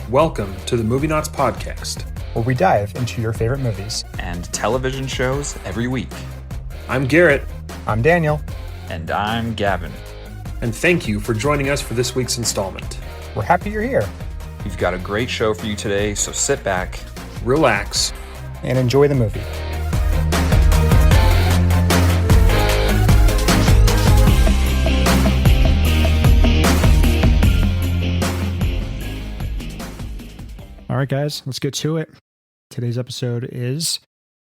Welcome to the Movienauts podcast, where we dive into your favorite movies and television shows every week. I'm Garrett. I'm Daniel. And I'm Gavin. And thank you for joining us for this week's installment. We're happy you're here. We've got a great show for you today, so sit back, relax, and enjoy the movie. All right, guys, let's get to it. Today's episode is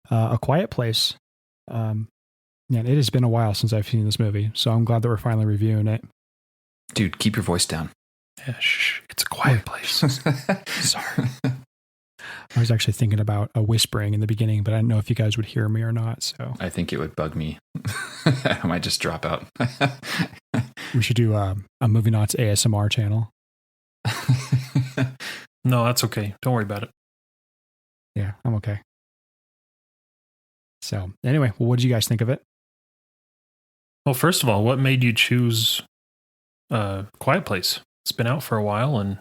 A Quiet Place. It has been a while since I've seen this movie, so I'm glad that we're finally reviewing it. Dude, keep your voice down. Yeah, shh, it's a quiet place. Sorry. I was actually thinking about a whispering in the beginning, but I didn't know if you guys would hear me or not. So I think it would bug me. I might just drop out. We should do a Movienauts ASMR channel. No, that's okay. Don't worry about it. Yeah, I'm okay. So anyway, well, what did you guys think of it? Well, first of all, what made you choose Quiet Place? It's been out for a while, and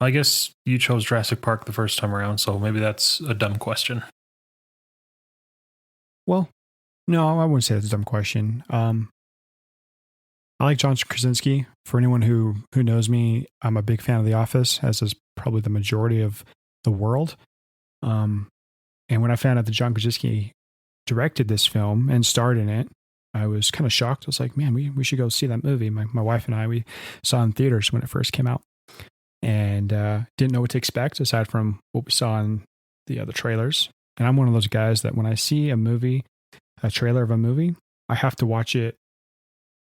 I guess you chose Jurassic Park the first time around, so maybe that's a dumb question. Well, no, I wouldn't say that's a dumb question. I like John Krasinski. For anyone who knows me, I'm a big fan of The Office, as is probably the majority of the world. And when I found out that John Krasinski directed this film and starred in it, I was kind of shocked. I was like, man, we should go see that movie. My wife and I, we saw it in theaters when it first came out. And didn't know what to expect aside from what we saw in the other trailers. And I'm one of those guys that when I see a trailer of a movie, I have to watch it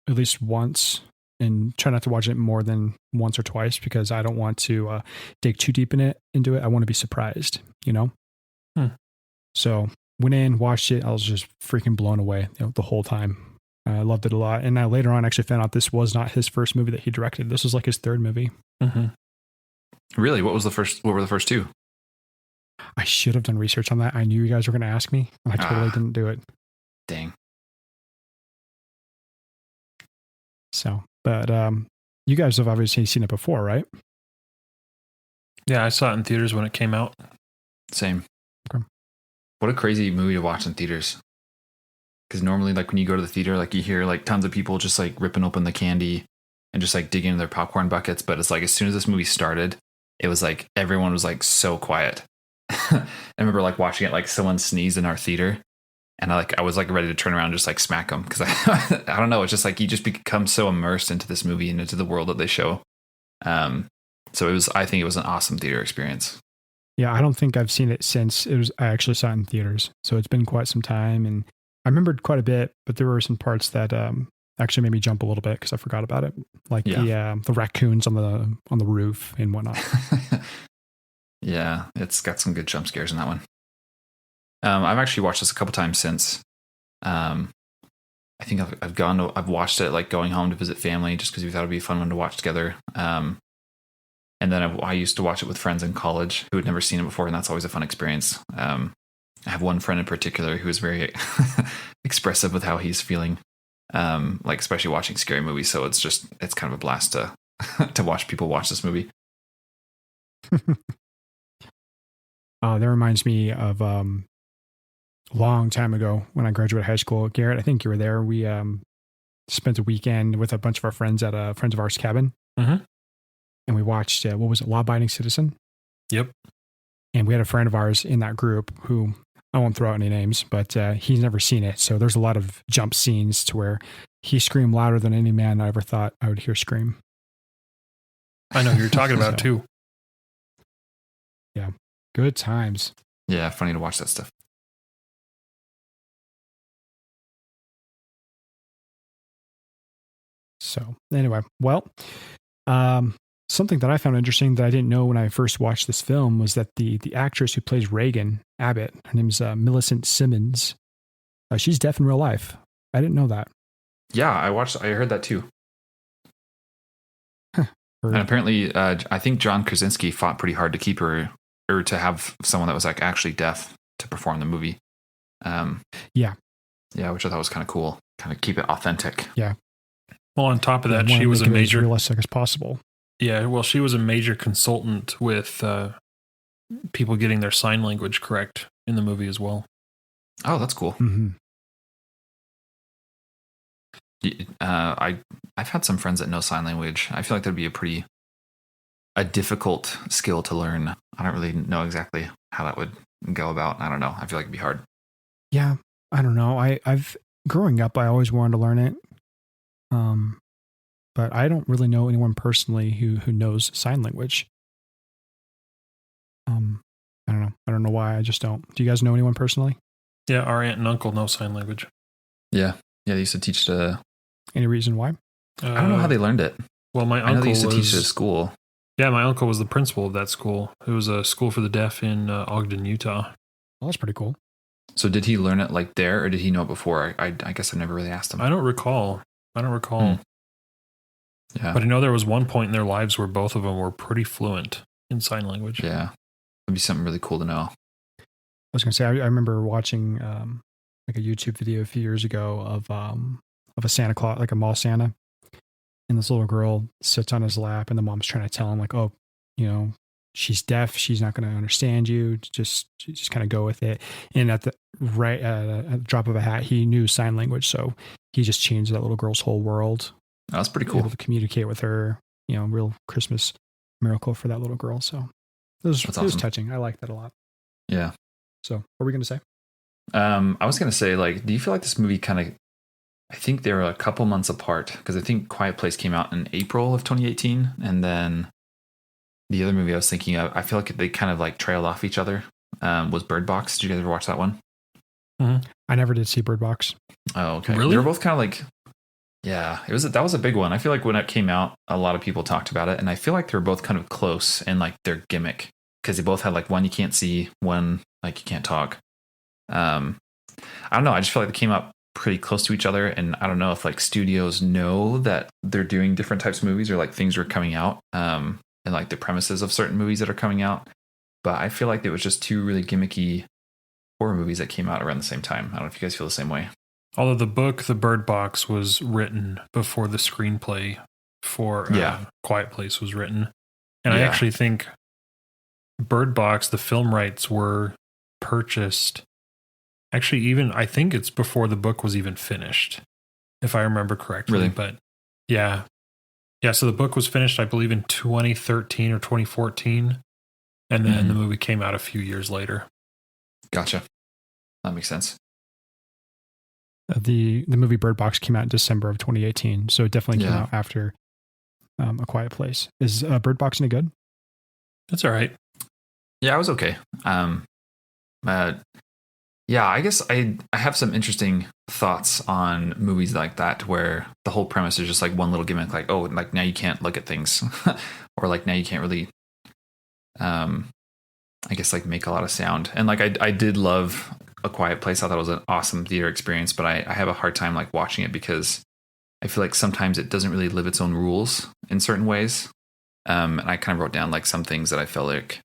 at least once and try not to watch it more than once or twice because I don't want to dig too deep into it. I want to be surprised, you know? So went in, watched it. I was just freaking blown away the whole time. I loved it a lot. And I later on actually found out this was not his first movie that he directed. This was like his third movie. Mm-hmm. Really? What were the first two? I should have done research on that. I knew you guys were going to ask me. I totally didn't do it. Dang. So, but you guys have obviously seen it before, right? Yeah, I saw it in theaters when it came out. Same. Okay. What a crazy movie to watch in theaters. Because normally, like when you go to the theater, like you hear like tons of people just like ripping open the candy and just like digging into their popcorn buckets. But it's like as soon as this movie started, it was like everyone was like so quiet. I remember like watching it, like someone sneezed in our theater. And I was like ready to turn around and just like smack them because I don't know. It's just like you just become so immersed into this movie and into the world that they show. So I think it was an awesome theater experience. Yeah, I don't think I've seen it since I actually saw it in theaters. So it's been quite some time, and I remembered quite a bit, but there were some parts that actually made me jump a little bit because I forgot about it, like the raccoons on the roof and whatnot. Yeah, it's got some good jump scares in that one. I've actually watched this a couple times since. I think I've watched it like going home to visit family just because we thought it'd be a fun one to watch together. And then I used to watch it with friends in college who had never seen it before, and that's always a fun experience. I have one friend in particular who is very expressive with how he's feeling, like especially watching scary movies. So it's kind of a blast to to watch people watch this movie. That reminds me of long time ago when I graduated high school. Garrett, I think you were there. We spent a weekend with a bunch of our friends at a friends of ours cabin. Mm-hmm. And we watched, what was it, Law Abiding Citizen? Yep. And we had a friend of ours in that group who, I won't throw out any names, but he's never seen it. So there's a lot of jump scenes to where he screamed louder than any man I ever thought I would hear scream. I know who you're talking about too. Yeah. Good times. Yeah, funny to watch that stuff. So anyway, well, something that I found interesting that I didn't know when I first watched this film was that the actress who plays Reagan Abbott, her name's Millicent Simmons. She's deaf in real life. I didn't know that. Yeah, I heard that too. And apparently, I think John Krasinski fought pretty hard to keep her, or to have someone that was like actually deaf to perform the movie. Yeah, which I thought was kind of cool. kind of keep it authentic. Yeah. Well, on top of that, Wanna she was make a it as major. realistic as possible. Yeah, well, she was a major consultant with people getting their sign language correct in the movie as well. Oh, that's cool. Mm-hmm. I've had some friends that know sign language. I feel like that'd be a difficult skill to learn. I don't really know exactly how that would go about. I don't know. I feel like it'd be hard. Yeah, I don't know. I've growing up, I always wanted to learn it. But I don't really know anyone personally who knows sign language. I don't know. I don't know why. I just don't. Do you guys know anyone personally? Yeah, our aunt and uncle know sign language. Yeah. They used to teach Any reason why? I don't know how they learned it. Well, my I know uncle they used to teach it at school. Yeah, my uncle was the principal of that school. It was a school for the deaf in Ogden, Utah. Well, that's pretty cool. So did he learn it like there, or did he know it before? I guess I never really asked him. I don't recall. Yeah. But I know there was one point in their lives where both of them were pretty fluent in sign language. Yeah. It'd be something really cool to know. I was gonna say I remember watching like a YouTube video a few years ago of a Santa Claus, like a mall Santa, and this little girl sits on his lap, and the mom's trying to tell him like, oh, she's deaf, she's not going to understand you. Just kind of go with it. And at the drop of a hat, he knew sign language, so he just changed that little girl's whole world. Oh, that's pretty cool. Able to communicate with her, real Christmas miracle for that little girl. So it was touching. I like that a lot. Yeah. So what were we going to say? I was going to say, like, do you feel like this movie kind of, I think they were a couple months apart, because I think Quiet Place came out in April of 2018, and then the other movie I was thinking of, I feel like they kind of like trailed off each other, was Bird Box. Did you guys ever watch that one? Mm-hmm. I never did see Bird Box. Oh, okay. Really? They were both kind of like, yeah, that was a big one. I feel like when it came out, a lot of people talked about it, and I feel like they were both kind of close in like their gimmick, because they both had like one you can't see, one like you can't talk. I don't know. I just feel like they came out pretty close to each other, and I don't know if like studios know that they're doing different types of movies, or like things are coming out, and like the premises of certain movies that are coming out. But I feel like it was just two really gimmicky horror movies that came out around the same time. I don't know if you guys feel the same way. Although the book, The Bird Box, was written before the screenplay for Quiet Place was written. And I actually think Bird Box, the film rights were purchased. Actually, even I think it's before the book was even finished, if I remember correctly. Really? But yeah. So the book was finished, I believe, in 2013 or 2014. And then the movie came out a few years later. Gotcha. That makes sense. The movie Bird Box came out in December of 2018, so it definitely came out after A Quiet Place. Is Bird Box any good? That's all right. Yeah, I was okay. Yeah, I guess I have some interesting thoughts on movies like that, where the whole premise is just like one little gimmick, like, oh, like now you can't look at things, or like now you can't really, I guess like make a lot of sound. And like I did love A Quiet Place. I thought it was an awesome theater experience, but I have a hard time like watching it, because I feel like sometimes it doesn't really live its own rules in certain ways. And I kind of wrote down like some things that I felt like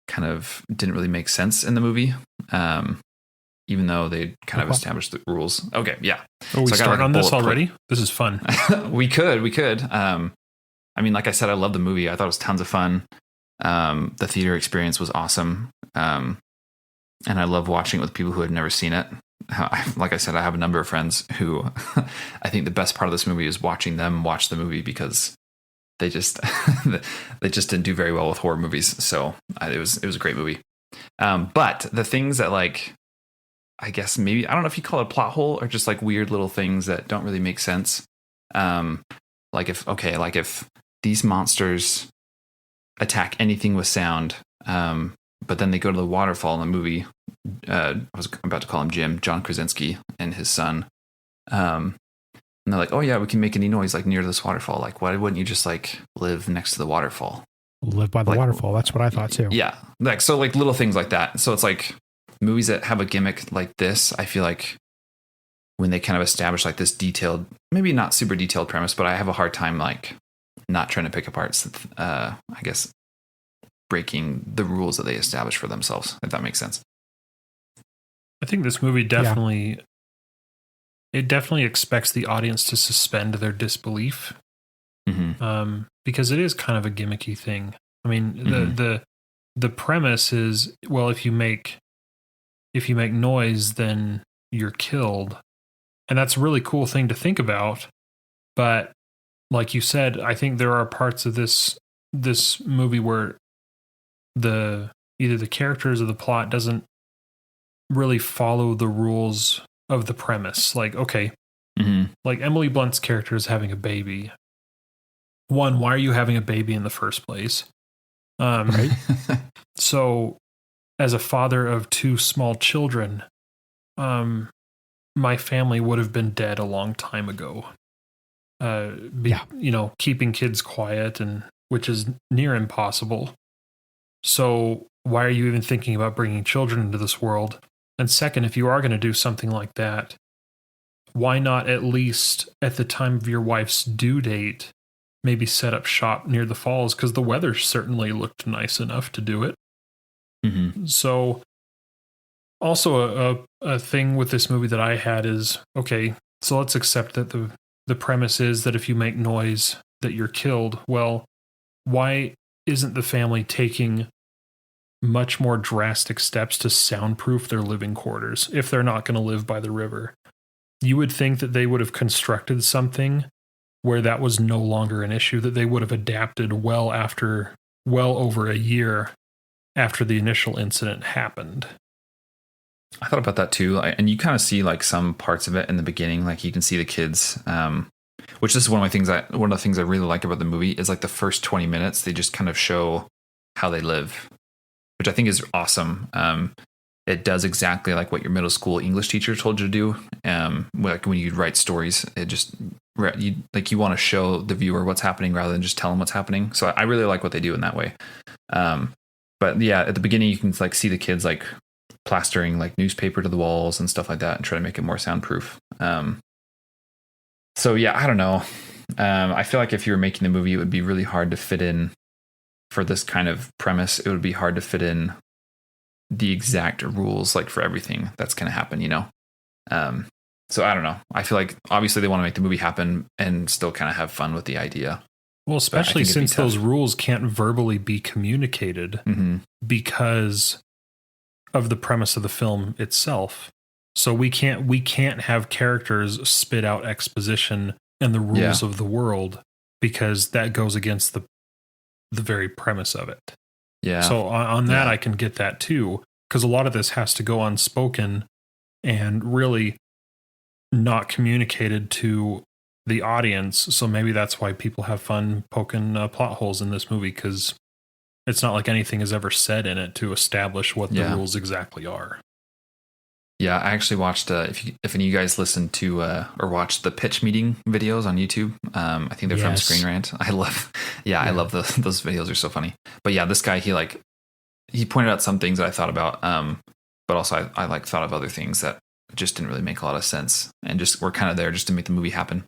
kind of didn't really make sense in the movie. Even though they kind of established the rules. Okay, yeah. Oh, we so start on this already? This is fun. we could. I mean, like I said, I love the movie. I thought it was tons of fun. The theater experience was awesome. And I love watching it with people who had never seen it. Like I said, I have a number of friends who I think the best part of this movie is watching them watch the movie, because they just didn't do very well with horror movies. So it was a great movie. But the things that like, I guess maybe, I don't know if you call it a plot hole or just like weird little things that don't really make sense. Like if these monsters attack anything with sound, but then they go to the waterfall in the movie. I was about to call him Jim, John Krasinski and his son. And they're like, oh yeah, we can make any noise like near this waterfall. Like, why wouldn't you just like live next to the waterfall? Live by the waterfall. That's what I thought too. Yeah. Like, so like little things like that. So it's like movies that have a gimmick like this, I feel like when they kind of establish like this detailed, maybe not super detailed premise, but I have a hard time like not trying to pick apart, I guess, breaking the rules that they establish for themselves, if that makes sense. I think this movie definitely it definitely expects the audience to suspend their disbelief, because it is kind of a gimmicky thing. I mean, the premise is, well, if you make noise, then you're killed, and that's a really cool thing to think about. But like you said, I think there are parts of this movie where either the characters or the plot doesn't really follow the rules of the premise. Like, okay, like Emily Blunt's character is having a baby. One, why are you having a baby in the first place? Right. So, as a father of 2 small children, my family would have been dead a long time ago. Keeping kids quiet, and which is near impossible. So why are you even thinking about bringing children into this world? And second, if you are going to do something like that, why not at least at the time of your wife's due date, maybe set up shop near the falls? Because the weather certainly looked nice enough to do it. So also a thing with this movie that I had is, okay, so let's accept that the premise is that if you make noise that you're killed. Well, why isn't the family taking much more drastic steps to soundproof their living quarters if they're not going to live by the river? You would think that they would have constructed something where that was no longer an issue, that they would have adapted well over a year after the initial incident happened. I thought about that too. And you kind of see like some parts of it in the beginning, like you can see the kids, which is one of the things I really like about the movie is like the first 20 minutes, they just kind of show how they live, which I think is awesome. It does exactly like what your middle school English teacher told you to do. Like when you write stories, it just you want to show the viewer what's happening rather than just tell them what's happening. So I really like what they do in that way. But yeah, at the beginning you can like see the kids like plastering like newspaper to the walls and stuff like that and try to make it more soundproof. So yeah, I don't know. I feel like if you were making the movie, it would be really hard to fit in for this kind of premise. It would be hard to fit in the exact rules like for everything that's going to happen, you know? So I don't know. I feel like obviously they want to make the movie happen and still kind of have fun with the idea. Well, especially since those rules can't verbally be communicated because of the premise of the film itself. So we can't have characters spit out exposition and the rules of the world because that goes against the very premise of it. Yeah. So on that, I can get that too, because a lot of this has to go unspoken and really not communicated to the audience. So maybe that's why people have fun poking plot holes in this movie, because it's not like anything is ever said in it to establish what the rules exactly are. Yeah, I actually watched, if any of you guys listen to or watch the pitch meeting videos on YouTube, I think they're from Screen Rant. I love those videos are so funny. But yeah, this guy, he pointed out some things that I thought about, but also I like thought of other things that just didn't really make a lot of sense and just were kind of there just to make the movie happen.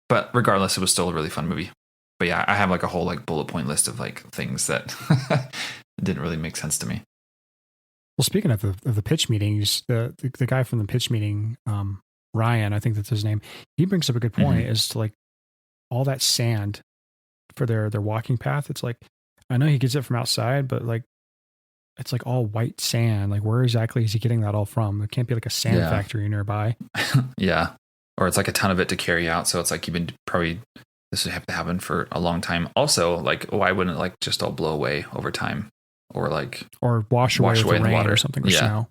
But regardless, it was still a really fun movie. But yeah, I have like a whole like bullet point list of like things that didn't really make sense to me. Well, speaking of the pitch meetings, the guy from the pitch meeting, Ryan, I think that's his name. He brings up a good point as to like all that sand for their walking path. It's like, I know he gets it from outside, but like it's like all white sand. Like where exactly is he getting that all from? It can't be like a sand factory nearby. Yeah, or it's like a ton of it to carry out. So it's like this would have to happen for a long time. Also, like why wouldn't it like just all blow away over time? Or wash away in the water or something, or snow.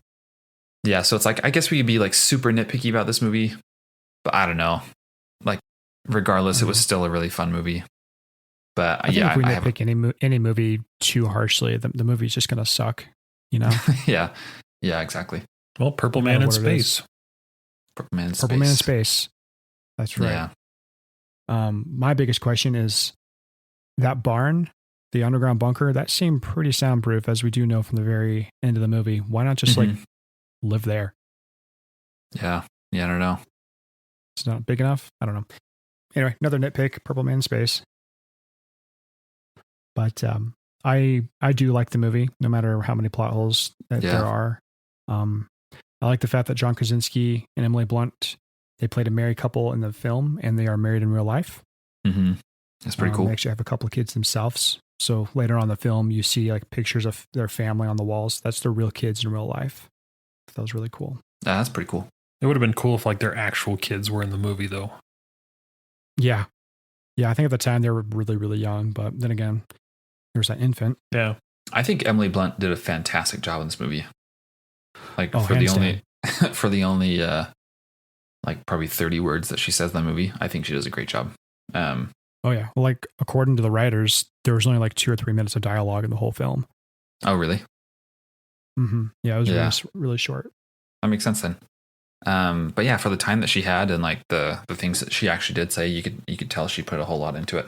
Yeah, so it's like, I guess we could be like super nitpicky about this movie, but I don't know. Like, regardless, it was still a really fun movie. But I think if we nitpick any movie too harshly, the movie's just gonna suck, you know? Yeah, exactly. Well, Purple Man in Space. Purple Man in Space. That's right. Yeah. My biggest question is that barn. The underground bunker, that seemed pretty soundproof, as we do know from the very end of the movie. Why not just like live there? Yeah, I don't know. It's not big enough? I don't know. Anyway, another nitpick, Purple Man in Space. But I do like the movie, no matter how many plot holes that there are. I like the fact that John Krasinski and Emily Blunt They played a married couple in the film, and they are married in real life. Mm-hmm. That's pretty cool. They actually have a couple of kids themselves. So later on in the film, you see like pictures of their family on the walls. That's their real kids in real life. That was really cool. Yeah, that's pretty cool. It would have been cool if like their actual kids were in the movie, though. Yeah. Yeah, I think at the time they were really, really young. But then again, there's that infant. Yeah. I think Emily Blunt did a fantastic job in this movie. Like for the only like probably 30 words that she says in the movie, I think she does a great job. Oh yeah. Well, like according to the writers, there was only like 2 or 3 minutes of dialogue in the whole film. Oh, really? Mm-hmm. Yeah, it was really, really short. That makes sense then. But yeah, for the time that she had and like the things that she actually did say, you could tell she put a whole lot into it.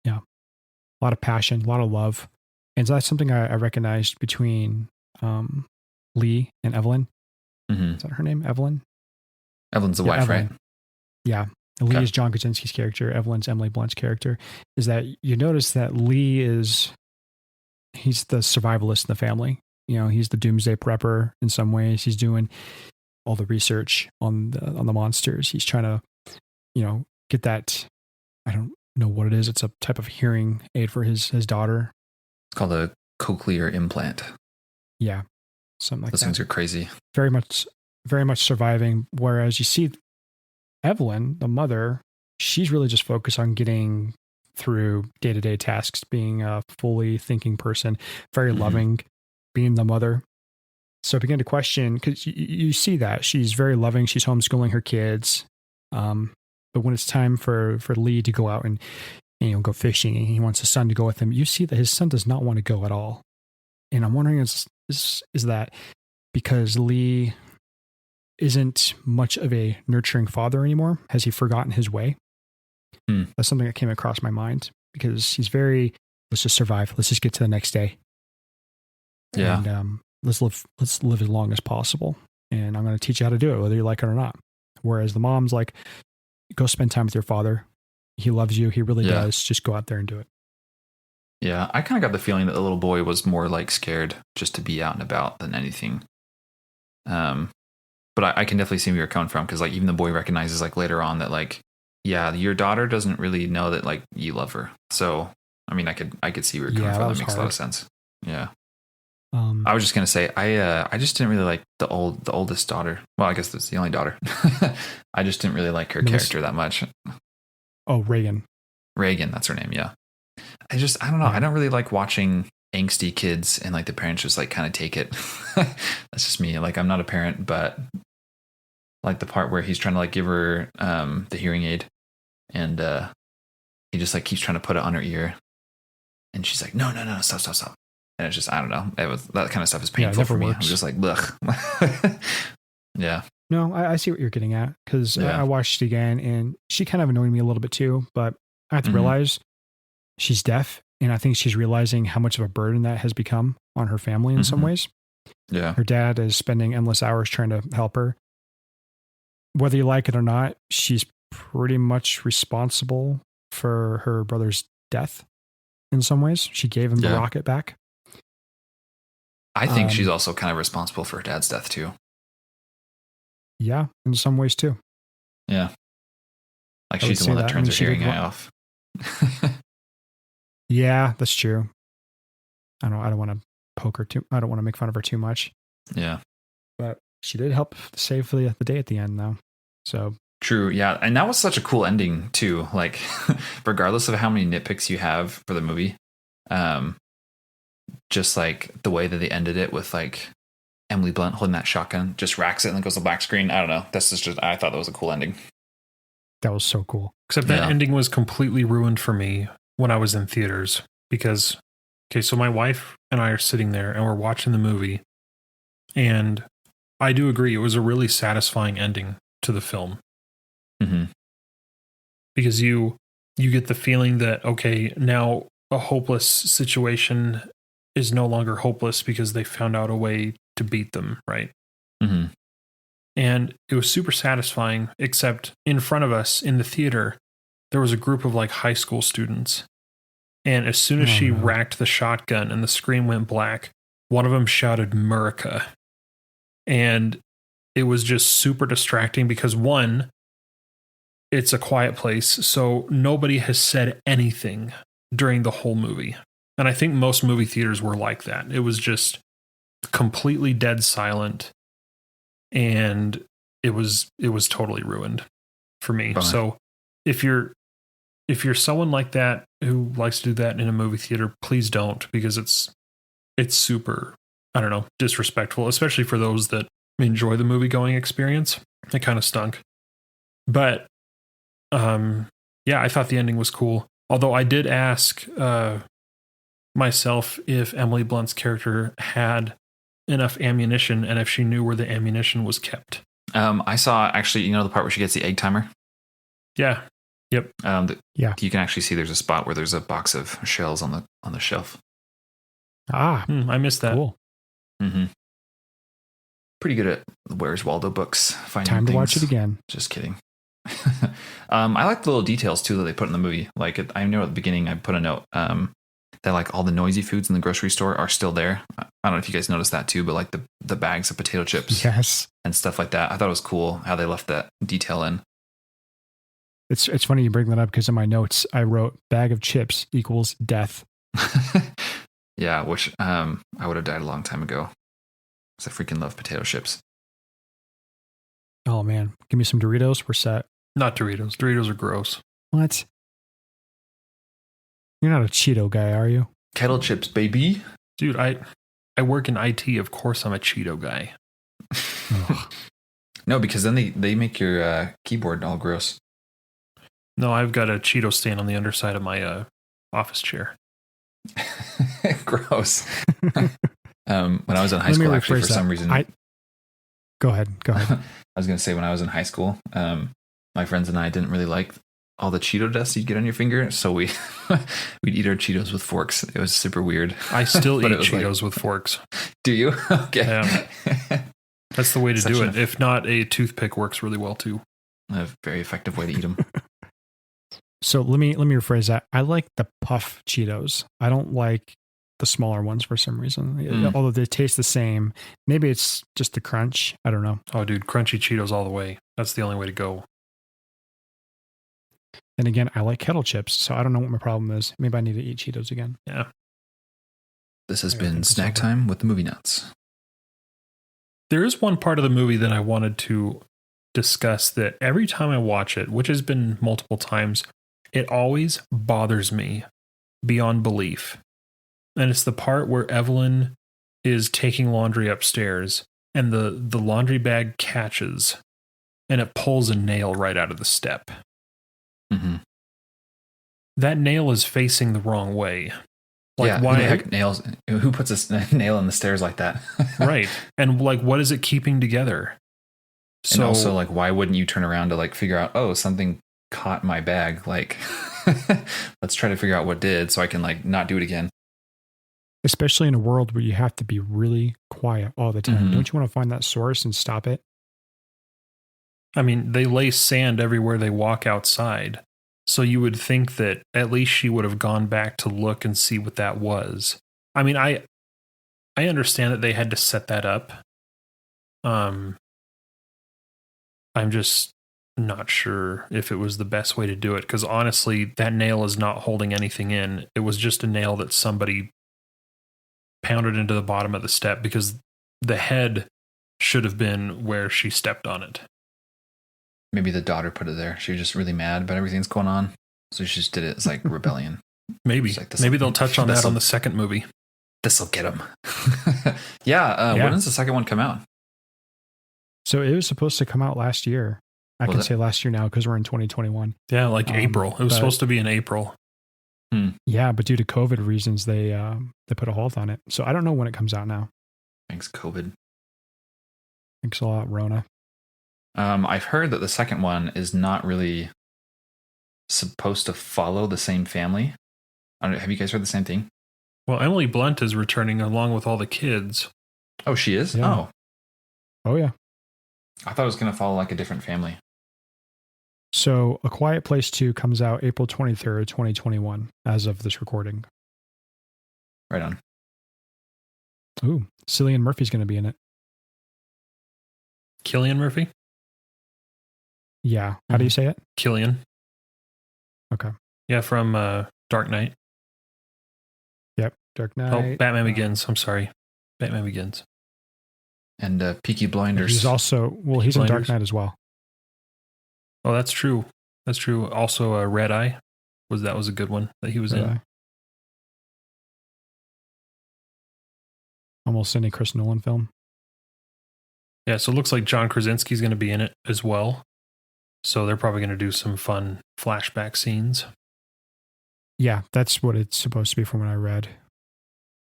Yeah, a lot of passion, a lot of love, and so that's something I recognized between Lee and Evelyn. Mm-hmm. Is that her name? Evelyn. Evelyn's the wife, Evelyn. right? Yeah. Lee is John Krasinski's character. Evelyn's Emily Blunt's character. Is that you notice that Lee he's the survivalist in the family. You know, he's the doomsday prepper in some ways. He's doing all the research on the monsters. He's trying to, you know, get that. I don't know what it is. It's a type of hearing aid for his daughter. It's called a cochlear implant. Yeah, something like that. Those things are crazy. Very much surviving. Whereas you see Evelyn, the mother, she's really just focused on getting through day-to-day tasks, being a fully thinking person, very loving, being the mother. So I began to question, because you see that she's very loving. She's homeschooling her kids. But when it's time for Lee to go out and go fishing, and he wants his son to go with him, you see that his son does not want to go at all. And I'm wondering, is that because Lee isn't much of a nurturing father anymore? Has he forgotten his way? That's something that came across my mind, because he's very, let's just survive. Let's just get to the next day. Yeah. And let's live as long as possible. And I'm going to teach you how to do it, whether you like it or not. Whereas the mom's like, go spend time with your father. He loves you. He really does. Just go out there and do it. Yeah. I kind of got the feeling that the little boy was more like scared just to be out and about than anything. But I can definitely see where you're coming from, because like even the boy recognizes like later on that like, yeah, your daughter doesn't really know that like you love her. So I mean, I could see where you're coming from. That makes a lot of sense. Yeah. I was just gonna say I just didn't really like the oldest daughter. Well, I guess that's the only daughter. I just didn't really like her character that much. Oh, Reagan, that's her name. Yeah. I don't know. I don't really like watching angsty kids and like the parents just like kind of take it. That's just me. Like I'm not a parent, but like the part where he's trying to like give her the hearing aid, and he just like keeps trying to put it on her ear, and she's like, no, stop. And it's just, I don't know. That kind of stuff is painful for me. I'm just like, ugh. Yeah. No, I see what you're getting at, because I watched it again, and she kind of annoyed me a little bit too. But I have to realize she's deaf, and I think she's realizing how much of a burden that has become on her family in some ways. Yeah. Her dad is spending endless hours trying to help her. Whether you like it or not, she's pretty much responsible for her brother's death in some ways. She gave him the rocket back. I think she's also kind of responsible for her dad's death too. Yeah, in some ways too. Yeah. Like she's the one that turns her hearing eye off. Yeah, that's true. I don't want to poke her too. I don't want to make fun of her too much. Yeah. But she did help save the day at the end though. So true. Yeah. And that was such a cool ending too. Like regardless of how many nitpicks you have for the movie, just like the way that they ended it with like Emily Blunt holding that shotgun, just racks it and then goes to the black screen. I don't know. That's just I thought that was a cool ending. That was so cool. Except that ending was completely ruined for me when I was in theaters, because, so my wife and I are sitting there and we're watching the movie, and I do agree it was a really satisfying ending to the film. Because you get the feeling that, okay, now a hopeless situation is no longer hopeless because they found out a way to beat them, right? And it was super satisfying, except in front of us in the theater, there was a group of like high school students. And as soon as she racked the shotgun and the screen went black, one of them shouted "Murica." And it was just super distracting because one, it's a quiet place, so nobody has said anything during the whole movie. And I think most movie theaters were like that. It was just completely dead silent, and it was totally ruined for me. Bummer. So if you're someone like that who likes to do that in a movie theater, please don't, because it's super, I don't know, disrespectful, especially for those that enjoy the movie going experience. It kind of stunk. But yeah, I thought the ending was cool. Although I did ask myself if Emily Blunt's character had enough ammunition and if she knew where the ammunition was kept. I saw actually, the part where she gets the egg timer. Yeah. Yep. Yeah. You can actually see there's a spot where there's a box of shells on the shelf. Ah, I missed that. cool. Mm-hmm. Pretty good at Where's Waldo books. Finding Time to things. watch it again. Just kidding. I like the little details too that they put in the movie. Like I know at the beginning I put a note that like all the noisy foods in the grocery store are still there. I don't know if you guys noticed that too, but like the bags of potato chips Yes. and stuff like that. I thought it was cool how they left that detail in. It's funny you bring that up because in my notes I wrote bag of chips equals death. Yeah, which I would have died a long time ago. Because I freaking love potato chips. Oh man, give me some Doritos. We're set. Not Doritos. Doritos are gross. What? You're not a Cheeto guy, are you? Kettle chips, baby. Dude, I work in IT. Of course I'm a Cheeto guy. No, because then they make your keyboard all gross. No, I've got a Cheeto stain on the underside of my office chair. Gross. When I was in high school, actually, for some reason. Go ahead. I was going to say, when I was in high school, my friends and I didn't really like all the Cheeto dust you'd get on your finger. So we'd eat our Cheetos with forks. It was super weird. I still eat Cheetos with forks. Do you? Okay. Yeah. That's the way to do it. If not, a toothpick works really well too. A very effective way to eat them. So let me rephrase that. I like the puff Cheetos. I don't like the smaller ones for some reason. Although they taste the same. Maybe it's just the crunch. I don't know. Oh, dude, crunchy Cheetos all the way. That's the only way to go. And again, I like kettle chips, so I don't know what my problem is. Maybe I need to eat Cheetos again. Yeah. This has been Snack Time with the Movienauts. There is one part of the movie that I wanted to discuss that every time I watch it, which has been multiple times, it always bothers me beyond belief. And it's the part where Evelyn is taking laundry upstairs and the laundry bag catches and it pulls a nail right out of the step. Mm-hmm. That nail is facing the wrong way. Like, yeah, why? Who the heck nails? Who puts a nail in the stairs like that? Right. And like, what is it keeping together? So, and also, like, why wouldn't you turn around to like figure out, oh, something caught my bag? Like, let's try to figure out what did so I can like not do it again. Especially in a world where you have to be really quiet all the time. Mm-hmm. Don't you want to find that source and stop it? I mean, they lay sand everywhere they walk outside. So you would think that at least she would have gone back to look and see what that was. I mean, I understand that they had to set that up. I'm just not sure if it was the best way to do it, because honestly, that nail is not holding anything in. It was just a nail that somebody pounded into the bottom of the step, because the head should have been where she stepped on it. Maybe the daughter put it there. She was just really mad about everything that's going on. So she just did it as like rebellion. Maybe. Like, maybe they'll touch on that on the second movie. This'll get him. Yeah. When does the second one come out? So it was supposed to come out last year. I can say last year now because we're in 2021. Yeah, like April. It was supposed to be in April. Yeah, but due to COVID reasons, they put a halt on it. So I don't know when it comes out now. Thanks, COVID. Thanks a lot, Rona. I've heard that the second one is not really supposed to follow the same family. Have you guys heard the same thing? Well, Emily Blunt is returning along with all the kids. Oh, she is? Yeah. Oh, yeah. I thought it was going to follow like a different family. So A Quiet Place 2 comes out April 23rd, 2021, as of this recording. Right on. Ooh, Cillian Murphy's going to be in it. Cillian Murphy? Yeah. How do you say it? Cillian. Okay. Yeah, from Dark Knight. Yep. Dark Knight. Oh, Batman Begins. I'm sorry. Batman Begins. And Peaky Blinders. He's also, well, he's in Dark Knight as well. Oh, that's true. That's true. Also, Red Eye. That was a good one that he was in. Almost any Chris Nolan film. Yeah, so it looks like John Krasinski's going to be in it as well. So they're probably going to do some fun flashback scenes. Yeah, that's what it's supposed to be from what I read.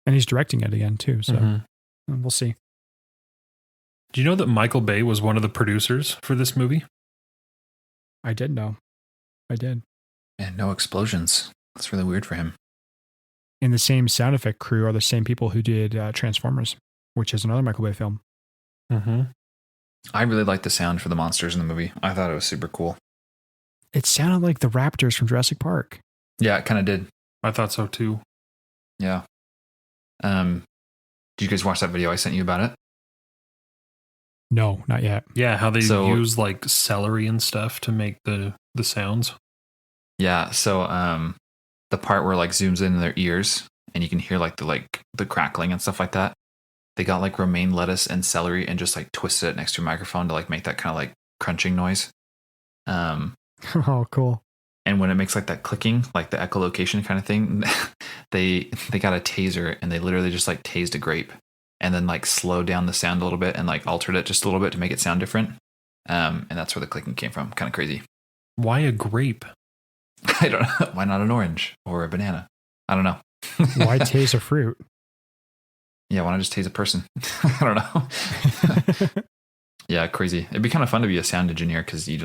And he's directing it again too, so we'll see. Do you know that Michael Bay was one of the producers for this movie? I did know. I did. And no explosions. That's really weird for him. And the same sound effect crew are the same people who did Transformers, which is another Michael Bay film. Mm-hmm. I really liked the sound for the monsters in the movie. I thought it was super cool. It sounded like the raptors from Jurassic Park. Yeah, it kind of did. I thought so too. Yeah. Did you guys watch that video I sent you about it? No, not yet. Yeah, how they use like celery and stuff to make the sounds. Yeah, so the part where like zooms in their ears and you can hear like the crackling and stuff like that. They got like romaine lettuce and celery and just like twisted it next to a microphone to like make that kind of like crunching noise. Oh, cool. And when it makes like that clicking, like the echolocation kind of thing, they got a taser and they literally just like tased a grape and then like slowed down the sound a little bit and like altered it just a little bit to make it sound different. And that's where the clicking came from. Kind of crazy. Why a grape? I don't know. Why not an orange or a banana? I don't know. Why tase a fruit? Yeah, why not just tase a person? I don't know. Yeah, crazy. It'd be kind of fun to be a sound engineer because you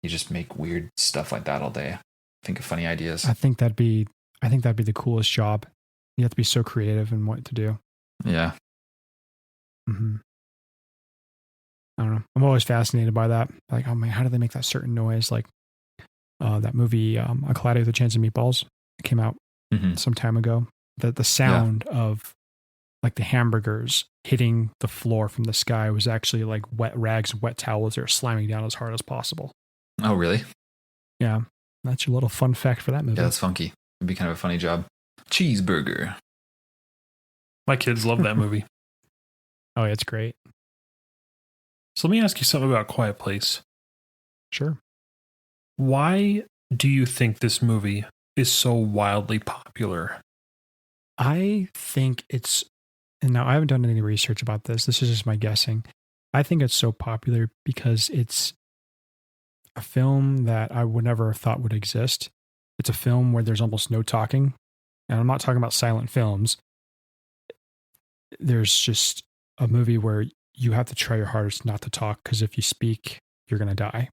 just make weird stuff like that all day. Think of funny ideas. I think that'd be the coolest job. You have to be so creative in what to do. Yeah. Mm-hmm. I don't know. I'm always fascinated by that. Like, oh man, how do they make that certain noise? Like that movie, A Cloudy with a Chance of Meatballs. It came out some time ago. The sound of like the hamburgers hitting the floor from the sky was actually like wet rags and wet towels that are slamming down as hard as possible. Oh, really? Yeah. That's your little fun fact for that movie. Yeah, that's funky. It'd be kind of a funny job. Cheeseburger. My kids love that movie. Oh, yeah, it's great. So let me ask you something about Quiet Place. Sure. Why do you think this movie is so wildly popular? I think it's, and now I haven't done any research about this. This is just my guessing. I think it's so popular because it's a film that I would never have thought would exist. It's a film where there's almost no talking. And I'm not talking about silent films. There's just a movie where you have to try your hardest not to talk because if you speak, you're going to die.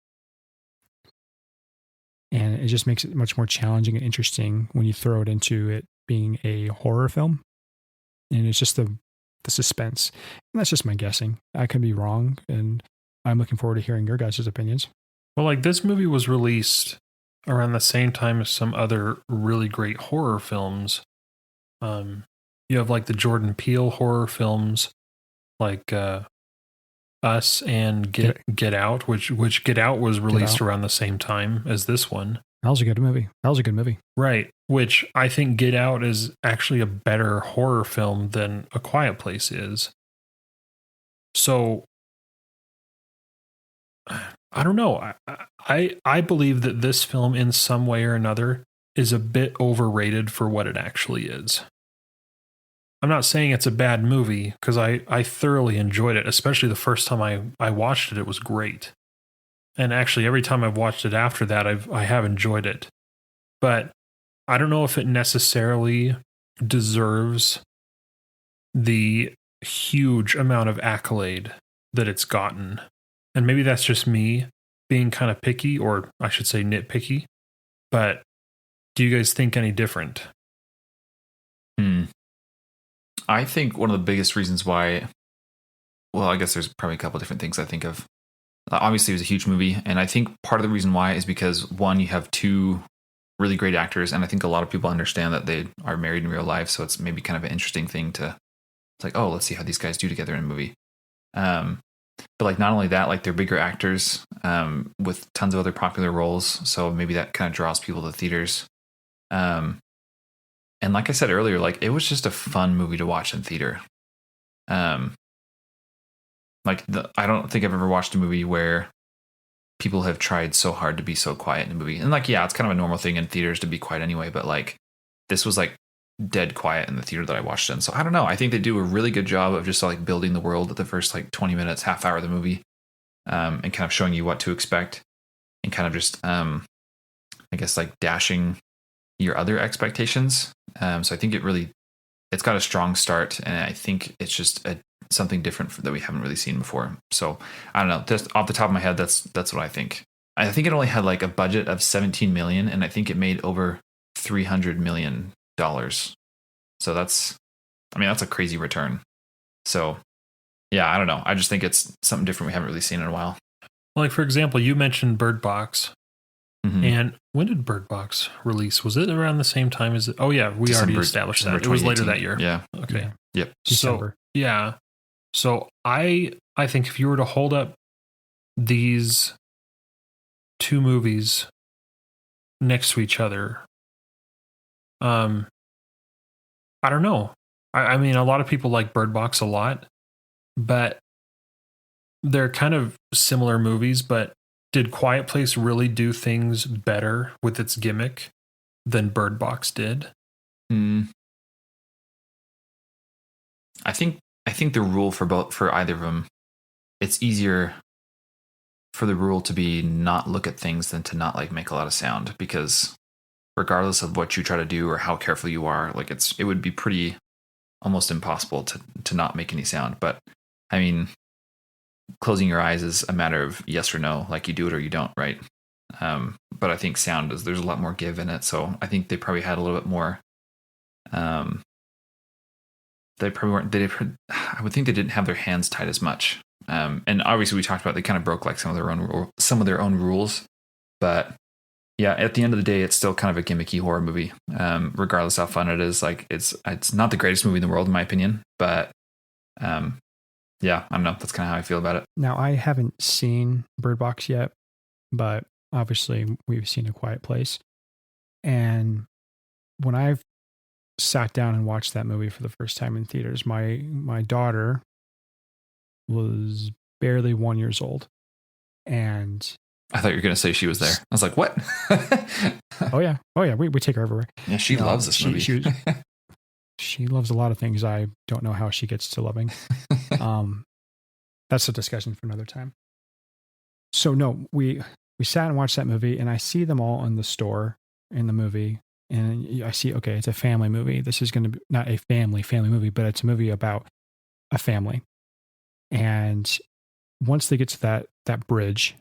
And it just makes it much more challenging and interesting when you throw it into it being a horror film. And it's just the suspense. And that's just my guessing. I could be wrong. And I'm looking forward to hearing your guys' opinions. Well, like this movie was released around the same time as some other really great horror films. You have like the Jordan Peele horror films, like Us and Get Out, which Get Out was released around the same time as this one. That was a good movie. Right. Which I think Get Out is actually a better horror film than A Quiet Place is. So I don't know. I believe that this film in some way or another is a bit overrated for what it actually is. I'm not saying it's a bad movie because I thoroughly enjoyed it, especially the first time I watched it. It was great. And actually, every time I've watched it after that, I have enjoyed it. But I don't know if it necessarily deserves the huge amount of accolade that it's gotten. And maybe that's just me being kind of picky, or I should say nitpicky. But do you guys think any different? I think one of the biggest reasons why, well, I guess there's probably a couple different things I think of. Obviously, it was a huge movie. And I think part of the reason why is because, one, you have two really great actors. And I think a lot of people understand that they are married in real life. So it's maybe kind of an interesting thing to, it's like, oh, let's see how these guys do together in a movie. but like not only that, like they're bigger actors with tons of other popular roles, so maybe that kind of draws people to theaters. And like I said earlier, like it was just a fun movie to watch in theater. I don't think I've ever watched a movie where people have tried so hard to be so quiet in a movie. And like, yeah, it's kind of a normal thing in theaters to be quiet anyway, but like this was like dead quiet in the theater that I watched in. So I don't know. I think they do a really good job of just like building the world at the first like 20 minutes, half hour of the movie, and kind of showing you what to expect and kind of just, I guess like dashing your other expectations. So I think it's got a strong start, and I think it's just something different that we haven't really seen before. So I don't know, just off the top of my head, that's what I think. I think it only had like a budget of 17 million, and I think it made over $300 million. So that's a crazy return. So yeah, I don't know. I just think it's something different we haven't really seen in a while. Like, for example, you mentioned Bird Box. Mm-hmm. And when did Bird Box release? Was it around the same time as it? Oh yeah, we already established that. It was later that year. Yeah. Okay. Yeah. Yep. December. So yeah. So I think if you were to hold up these two movies next to each other, I don't know. I mean, a lot of people like Bird Box a lot, but they're kind of similar movies. But did Quiet Place really do things better with its gimmick than Bird Box did? I think the rule for either of them, it's easier for the rule to be not look at things than to not like make a lot of sound, because regardless of what you try to do or how careful you are, like it would be pretty almost impossible to not make any sound. But I mean, closing your eyes is a matter of yes or no, like you do it or you don't, right? But I think sound there's a lot more give in it, so I think they probably had a little bit more. They probably weren't. I would think they didn't have their hands tied as much. And obviously, we talked about they kind of broke like some of their own rules. But yeah, at the end of the day, it's still kind of a gimmicky horror movie. Regardless how fun it is, like it's not the greatest movie in the world in my opinion. But yeah, I don't know. That's kind of how I feel about it. Now, I haven't seen Bird Box yet, but obviously we've seen A Quiet Place. And when I've sat down and watched that movie for the first time in theaters, my daughter was barely 1 year old. And I thought you were going to say she was there. I was like, what? Oh yeah. We take her everywhere. Yeah, she loves this movie. She loves a lot of things I don't know how she gets to loving. That's a discussion for another time. So no, we sat and watched that movie, and I see them all in the store in the movie, and I see, okay, it's a family movie. This is going to be not a family movie, but it's a movie about a family. And once they get to that bridge,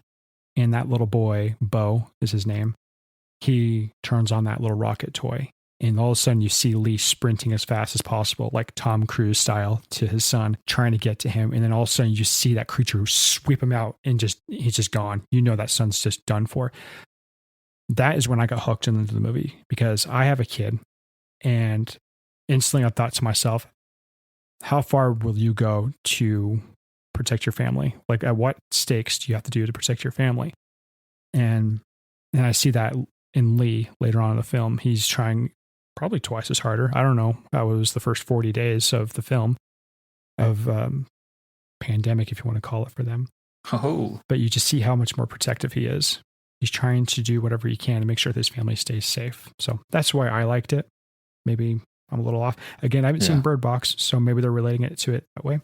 and that little boy, Bo is his name, he turns on that little rocket toy. And all of a sudden you see Lee sprinting as fast as possible, like Tom Cruise style, to his son, trying to get to him. And then all of a sudden you see that creature sweep him out, and he's just gone. You know that son's just done for. That is when I got hooked into the movie, because I have a kid, and instantly I thought to myself, how far will you go to protect your family? Like, at what stakes do you have to do to protect your family? And I see that in Lee later on in the film. He's trying probably twice as harder. I don't know how it was the first 40 days of the film, of pandemic, if you want to call it, for them. Oh. But you just see how much more protective he is. He's trying to do whatever he can to make sure that his family stays safe. So that's why I liked it. Maybe I'm a little off. Again, I haven't seen Bird Box, so maybe they're relating it to it that way.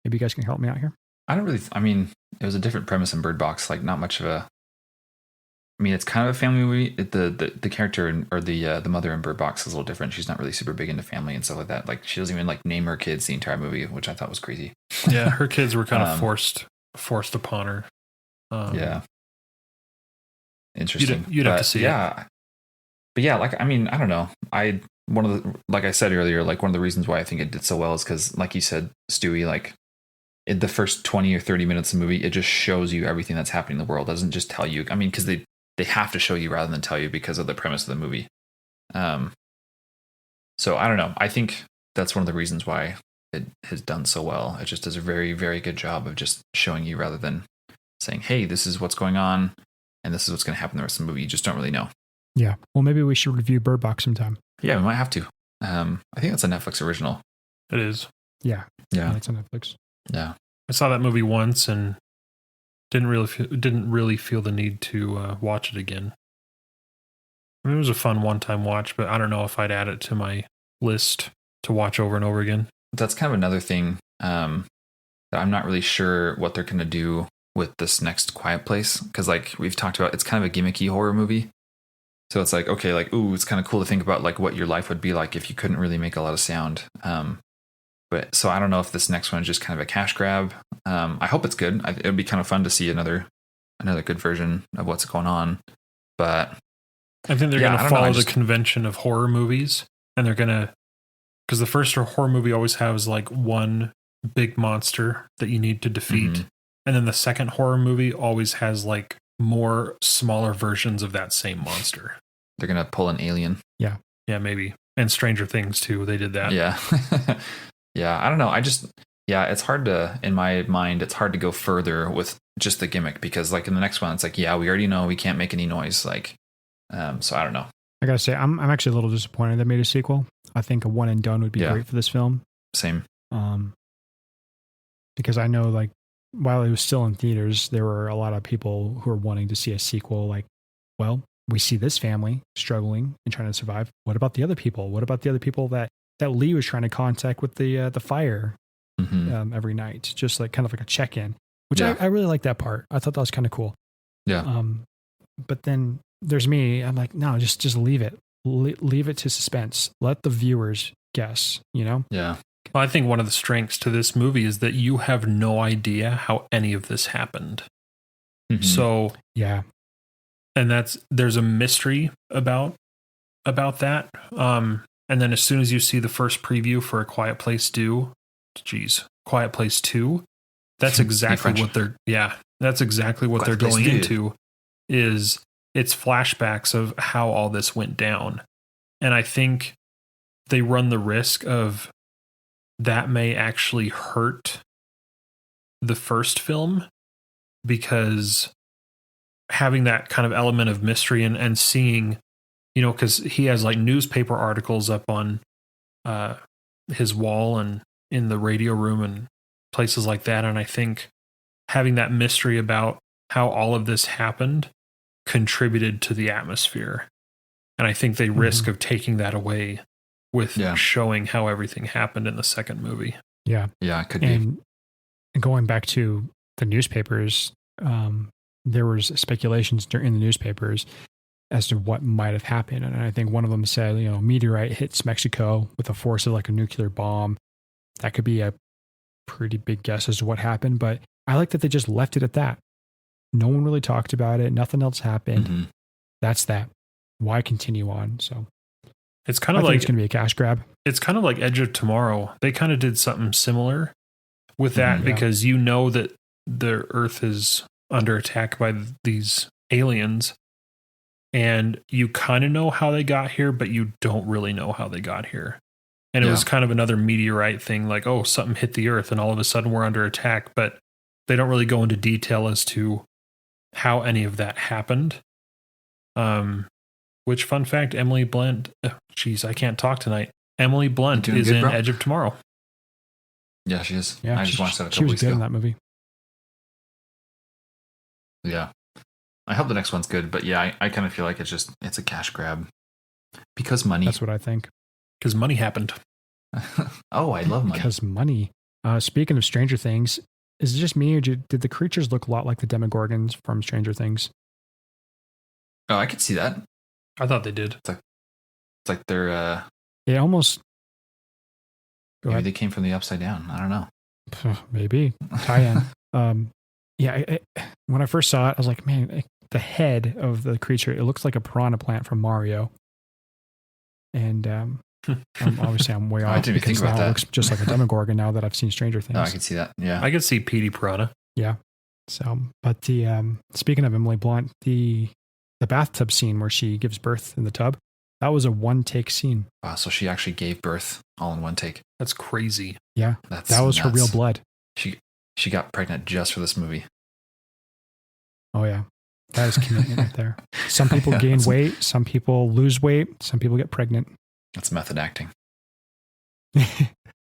Maybe you guys can help me out here. It was a different premise in Bird Box, like not much of a, it's kind of a family movie. The character or the mother in Bird Box is a little different. She's not really super big into family and stuff like that. Like she doesn't even like name her kids the entire movie, which I thought was crazy. Yeah, her kids were kind of forced upon her. Yeah. Interesting. You'd have to see it. But yeah, like, I don't know. Like I said earlier, like one of the reasons why I think it did so well is because, like you said, Stewie, like in the first 20 or 30 minutes of the movie, it just shows you everything that's happening in the world. It doesn't just tell you. Because they have to show you rather than tell you because of the premise of the movie. So I don't know. I think that's one of the reasons why it has done so well. It just does a very, very good job of just showing you rather than saying, hey, this is what's going on and this is what's going to happen in the rest of the movie. You just don't really know. Yeah. Well, maybe we should review Bird Box sometime. Yeah, we might have to. I think that's a Netflix original. It is. Yeah. Yeah. It's on Netflix. Yeah. I saw that movie once and didn't really feel the need to watch it again. I mean, it was a fun one-time watch, but I don't know if I'd add it to my list to watch over and over again. That's kind of another thing that I'm not really sure what they're going to do with this next Quiet Place. Because like we've talked about, it's kind of a gimmicky horror movie. So it's like, okay, like, ooh, it's kind of cool to think about like what your life would be like if you couldn't really make a lot of sound. But so I don't know if this next one is just kind of a cash grab. I hope it's good. It would be kind of fun to see another good version of what's going on. But I think they're going to follow the convention of horror movies, and they're going to, because the first horror movie always has like one big monster that you need to defeat. Mm-hmm. And then the second horror movie always has like more smaller versions of that same monster. They're going to pull an Alien. Yeah. Yeah, maybe. And Stranger Things too. They did that. Yeah. Yeah. I don't know. It's hard to, in my mind, it's hard to go further with just the gimmick because like in the next one, it's like, yeah, we already know we can't make any noise. Like, so I don't know. I gotta say, I'm actually a little disappointed they made a sequel. I think a one and done would be great for this film. Same. Because I know like while it was still in theaters, there were a lot of people who were wanting to see a sequel. Like, well, we see this family struggling and trying to survive. What about the other people? What about the other people that Lee was trying to contact with the fire every night? Just like kind of like a check-in, which I really like that part. I thought that was kind of cool. Yeah. But then there's me. I'm like, no, just leave it. Leave it to suspense. Let the viewers guess, you know? Yeah. Well, I think one of the strengths to this movie is that you have no idea how any of this happened. Mm-hmm. So, yeah. And there's a mystery about that. And then as soon as you see the first preview for A Quiet Place 2, that's exactly what they're going into. Is it's flashbacks of how all this went down. And I think they run the risk of that may actually hurt the first film, because having that kind of element of mystery and seeing, you know, because he has like newspaper articles up on his wall and in the radio room and places like that. And I think having that mystery about how all of this happened contributed to the atmosphere. And I think they risk of taking that away with showing how everything happened in the second movie. Yeah. Yeah, it could be. And going back to the newspapers, there was speculations in the newspapers as to what might have happened. And I think one of them said, you know, meteorite hits Mexico with the force of like a nuclear bomb. That could be a pretty big guess as to what happened. But I like that they just left it at that. No one really talked about it. Nothing else happened. Mm-hmm. That's that. Why continue on? So it's kind of like it's going to be a cash grab. It's kind of like Edge of Tomorrow. They kind of did something similar with that because you know that the Earth is under attack by these aliens, and you kind of know how they got here, but you don't really know how they got here. And it was kind of another meteorite thing, like, oh, something hit the Earth and all of a sudden we're under attack, but they don't really go into detail as to how any of that happened. Which, fun fact, Emily Blunt, I can't talk tonight. Emily Blunt is in Edge of Tomorrow. Yeah, she is. Yeah, I just watched that a couple weeks ago. She was good in that movie. Yeah. I hope the next one's good, but yeah, I kind of feel like it's a cash grab. Because money. That's what I think. Because money happened. Oh, I love money. Because money. Speaking of Stranger Things, is it just me or did the creatures look a lot like the Demogorgons from Stranger Things? Oh, I could see that. I thought they did. It's like they're It almost maybe they came from the upside down. I don't know. Maybe. Tie-in. When I first saw it, I was like, man, the head of the creature, it looks like a piranha plant from Mario. And obviously I'm way off. I didn't even think about that. It looks just like a Demogorgon now that I've seen Stranger Things. Oh, I can see that. Yeah. I could see Petey Piranha. Yeah. So, but the speaking of Emily Blunt, the bathtub scene where she gives birth in the tub, That was a one take scene. Wow, so she actually gave birth all in one take. That's crazy. Yeah, That's that was her real nuts. blood. She got pregnant just for this movie. Oh yeah, that is commitment right there. Some people gain weight, some people lose weight, some people get pregnant. That's method acting.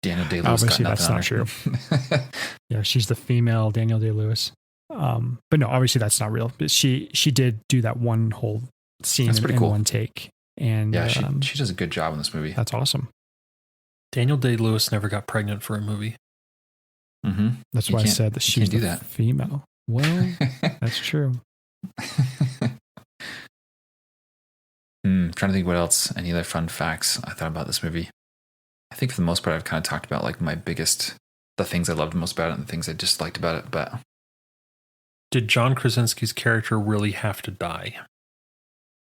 Daniel Day-Lewis Obviously, got that's nothing not on her. true. Yeah, she's the female Daniel Day-Lewis. But no, obviously that's not real. But she did do that one whole scene That's pretty in cool. one take, and Yeah, she does a good job in this movie. that's awesome. Daniel Day-Lewis never got pregnant for a movie. Mm-hmm. That's You why I can't- said that you she's can't do the that. female. Well, that's true. Trying to think what else. Any other fun facts I thought about this movie? I think for the most part, I've kind of talked about like the things I loved most about it and the things I disliked about it. But Did John Krasinski's character really have to die?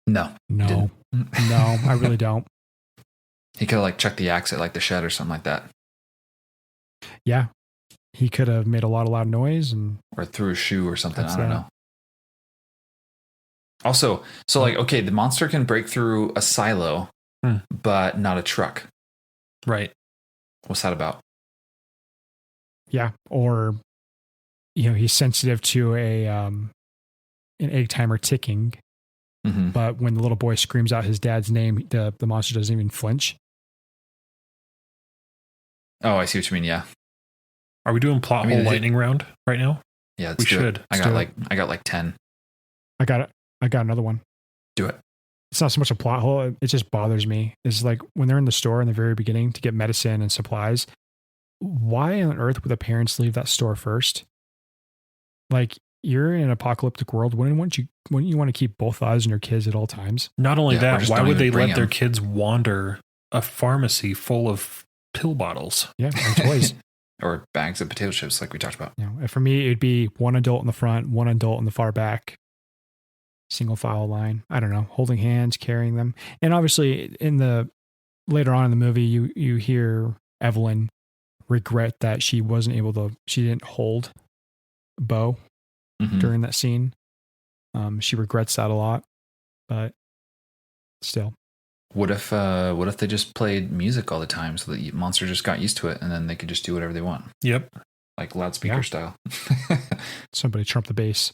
no, No, no, I really don't. he could have like chucked the axe at like the shed or something like that, Yeah, he could have made a lot of loud noise, and or threw a shoe or something. That's I don't that. know. Also, so like, okay, the monster can break through a silo, but not a truck. Right. What's that about? yeah, or he's sensitive to an egg timer ticking, Mm-hmm. but when the little boy screams out his dad's name, the monster doesn't even flinch. Oh, I see what you mean. Yeah, Are we doing plot I mean, hole lightning round right now? yeah. Let's We do should. It. I got like 10. I got another one. Do it. It's not so much a plot hole. It just bothers me. It's like when they're in the store in the very beginning to get medicine and supplies. Why on earth would the parents leave that store first? Like, you're in an apocalyptic world. Wouldn't you want to keep both eyes on your kids at all times? Not only Yeah, or that, just why don't would even they bring let their him. kids wander a pharmacy full of pill bottles? Yeah, and toys. Or bags of potato chips, like we talked about. And for me, it'd be one adult in the front, one adult in the far back, single file line. I don't know, holding hands, carrying them. And obviously, later on in the movie, you hear Evelyn regret that she didn't hold Bo Mhm. during that scene. She regrets that a lot, but still. What if they just played music all the time so the monster just got used to it and then they could just do whatever they want, Yep. like loudspeaker Yeah. style? Somebody trump the bass.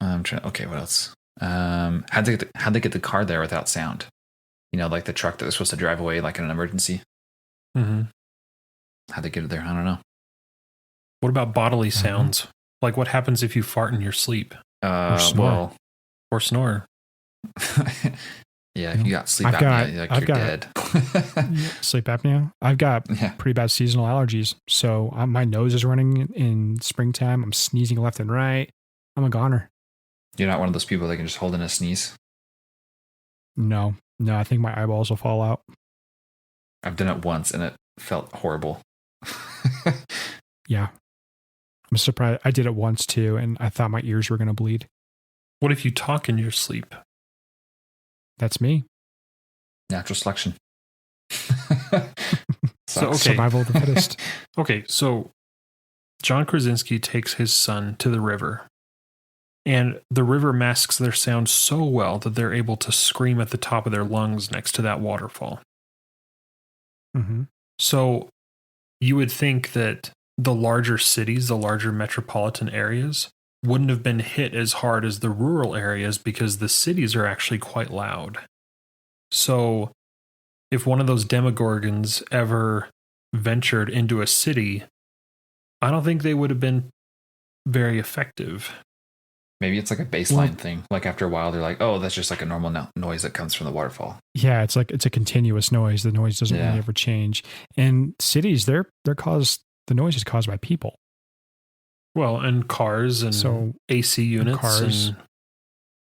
I'm trying. Okay, what else? How'd they get the car there without sound? Like the truck that was supposed to drive away, like in an emergency. Mm-hmm. How'd they get it there? I don't know. What about bodily Uh-huh. sounds? Like what happens if you fart in your sleep snore. or snore? Yeah, if you got sleep I've got- apnea, like I've you're got- dead. Sleep apnea. I've got Yeah. pretty bad seasonal allergies. So my nose is running in springtime. I'm sneezing left and right. I'm a goner. You're not one of those people that can just hold in a sneeze. No, I think my eyeballs will fall out. I've done it once and it felt horrible. Yeah. I'm surprised. I did it once too, and I thought my ears were going to bleed. What if you talk in your sleep? That's me. Natural selection. So, Sucks. okay. Survival of the fittest. Okay, so John Krasinski takes his son to the river, and the river masks their sound so well that they're able to scream at the top of their lungs next to that waterfall. Mm-hmm. So you would think that the larger cities, the larger metropolitan areas, wouldn't have been hit as hard as the rural areas because the cities are actually quite loud. So if one of those demogorgons ever ventured into a city, I don't think they would have been very effective. Maybe it's like a baseline thing. Like after a while, they're like, "Oh, that's just like a normal noise that comes from the waterfall." Yeah, it's a continuous noise. The noise doesn't Yeah. really ever change. And cities, the noise is caused by people. Well, and cars and So AC units cars. and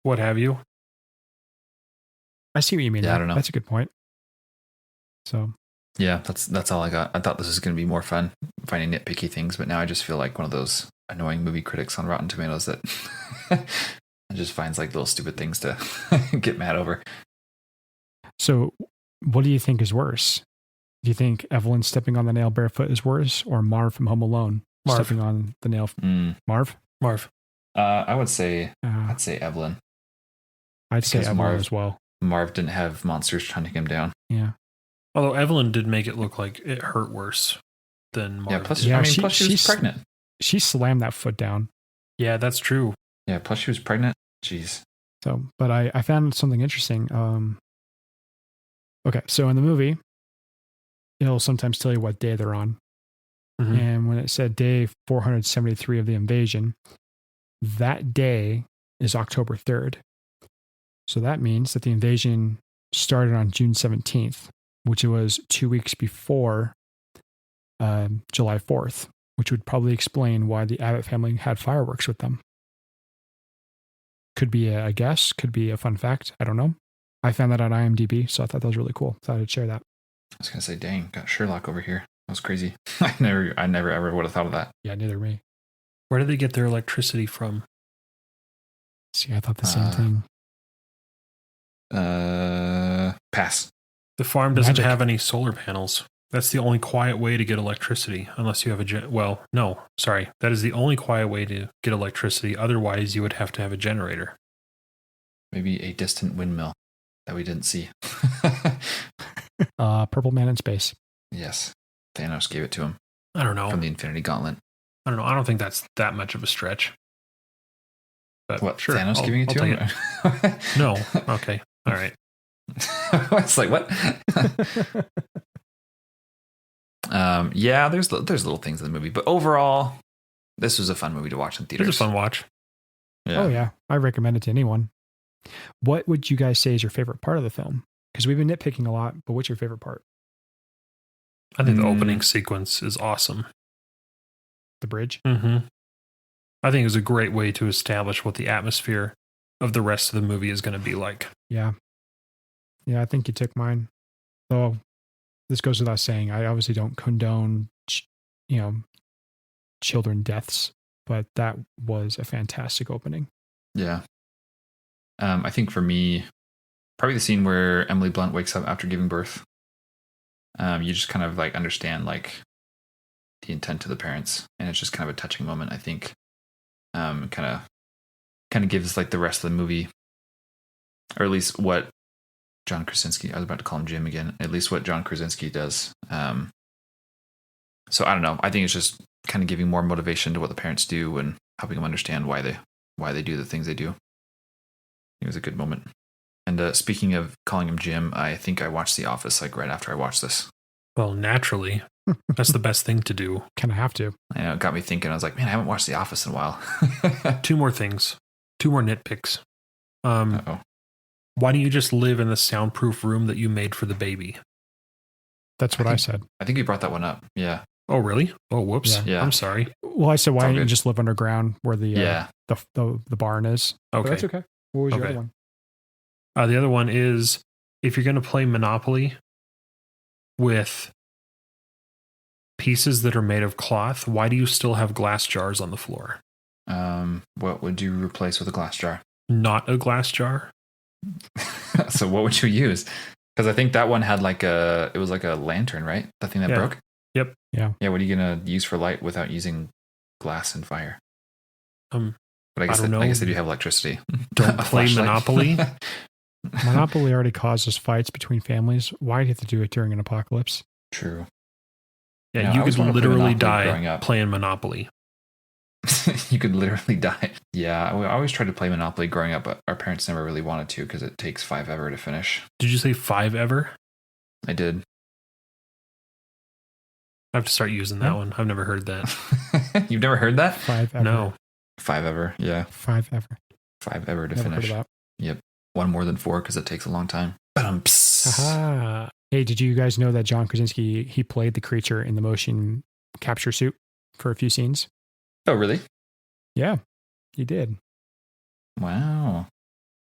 what have you. I see what you mean. Yeah, I there. don't know. That's a good point. So Yeah, that's all I got. I thought this was going to be more fun finding nitpicky things, but now I just feel like one of those annoying movie critics on Rotten Tomatoes that just finds like little stupid things to get mad over. So, what do you think is worse? Do you think Evelyn stepping on the nail barefoot is worse, or Marv from Home Alone Marv. stepping on the nail? Marv? Marv. I would say Uh, I'd say Evelyn. I'd say because Evelyn Marv- as well. Marv didn't have monsters hunting him down. Yeah. Although Evelyn did make it look like it hurt worse than Marv. Yeah, plus, did. plus she was pregnant. She slammed that foot down. Yeah, that's true. Yeah, plus she was pregnant. Jeez. So, but I found something interesting. Okay, so in the movie, it'll sometimes tell you what day they're on. Mhm. And when it said day 473 of the invasion, that day is October 3rd. So that means that the invasion started on June 17th, which was 2 weeks before July 4th, which would probably explain why the Abbott family had fireworks with them. Could be a guess, could be a fun fact. I don't know. I found that on IMDb, so I thought that was really cool. Thought I'd share that. I was gonna say, dang, got Sherlock over here. That was crazy. I never ever would have thought of that. Yeah, neither me. Where do they get their electricity from? See, I thought the same thing. Pass. The farm doesn't Magic. have any solar panels. That's the only quiet way to get electricity, unless you have that is the only quiet way to get electricity. Otherwise, you would have to have a generator. Maybe a distant windmill that we didn't see. Purple Man in Space. Yes. Thanos gave it to him I don't know. from the Infinity Gauntlet. I don't know. I don't think that's that much of a stretch. But What, sure, Thanos I'll- giving it I'll to take him? it. No. Okay. All right. It's like, what? Yeah, there's little things in the movie, but overall, this was a fun movie to watch in It theaters. was a fun watch. Yeah. Oh, yeah. I recommend it to anyone. What would you guys say is your favorite part of the film? Because we've been nitpicking a lot, but what's your favorite part? I think the Mm. opening sequence is awesome. The bridge? Mm-hmm. I think it was a great way to establish what the atmosphere of the rest of the movie is going to be like. Yeah. Yeah, I think you took mine. Though this goes without saying, I obviously don't condone, children deaths, but that was a fantastic opening. Yeah. I think for me, probably the scene where Emily Blunt wakes up after giving birth. You just kind of like understand like the intent of the parents, and it's just kind of a touching moment. I think, kind of gives like the rest of the movie, or at least what John Krasinski. I was about to call him Jim again. At least what John Krasinski does. So I don't know. I think it's just kind of giving more motivation to what the parents do and helping them understand why they do the things they do. It was a good moment. And speaking of calling him Jim, I think I watched The Office like right after I watched this. Well, naturally, that's the best thing to do. Kind of have to. I know, it got me thinking. I was like, man, I haven't watched The Office in a while. Two more things. Two more nitpicks. Uh-oh. Why don't you just live in the soundproof room that you made for the baby? That's what I said. I think you brought that one up. Yeah. Oh, really? Oh, whoops. Yeah. I'm sorry. Well, I said, why all don't you good. just live underground where the Yeah. the barn is? But Okay. that's okay. What was your Okay. other one? The other one is if you're going to play Monopoly with pieces that are made of cloth, why do you still have glass jars on the floor? What would you replace with a glass jar? Not a glass jar? So what would you use? Because I think that one had it was like a lantern, right? That thing that Yeah. broke? Yep. Yeah. Yeah, what are you going to use for light without using glass and fire? But I guess, don't know. I guess they do have electricity. Don't A play flashlight. Monopoly. Monopoly already causes fights between families. Why do you have to do it during an apocalypse? True. Yeah, Yeah, I you always could wanted to play literally Monopoly growing die up. playing Monopoly. You could literally die. Yeah, I always tried to play Monopoly growing up, but our parents never really wanted to because it takes 5 ever to finish. Did you say 5 ever? I did. I have to start using that Yeah. one. I've never heard that. You've never heard that? 5 ever. No. 5 ever. Yeah. 5 ever. 5 ever to Never heard finish. of that. Yep. One more than 4 because it takes a long time. Ba-dum-ps. Aha. Hey, did you guys know that John Krasinski, he played the creature in the motion capture suit for a few scenes? Oh, really? Yeah, he did. Wow.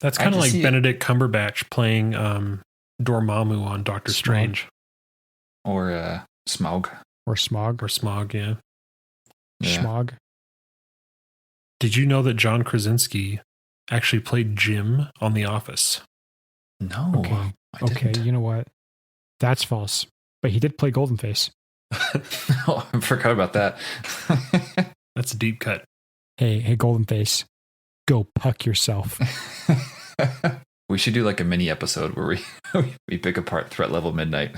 That's I kind of just like see it- Benedict Cumberbatch playing Dormammu on Doctor Smog. Strange. Or Smaug. Or Smog. Or Smog, yeah. Yeah. Schmog. Did you know that John Krasinski actually played Jim on The Office? No. Okay. I Okay, didn't. you know what? That's false. But he did play Goldenface. No, I forgot about that. That's a deep cut. Hey, Goldenface, go puck yourself. We should do like a mini episode where we pick apart Threat Level Midnight.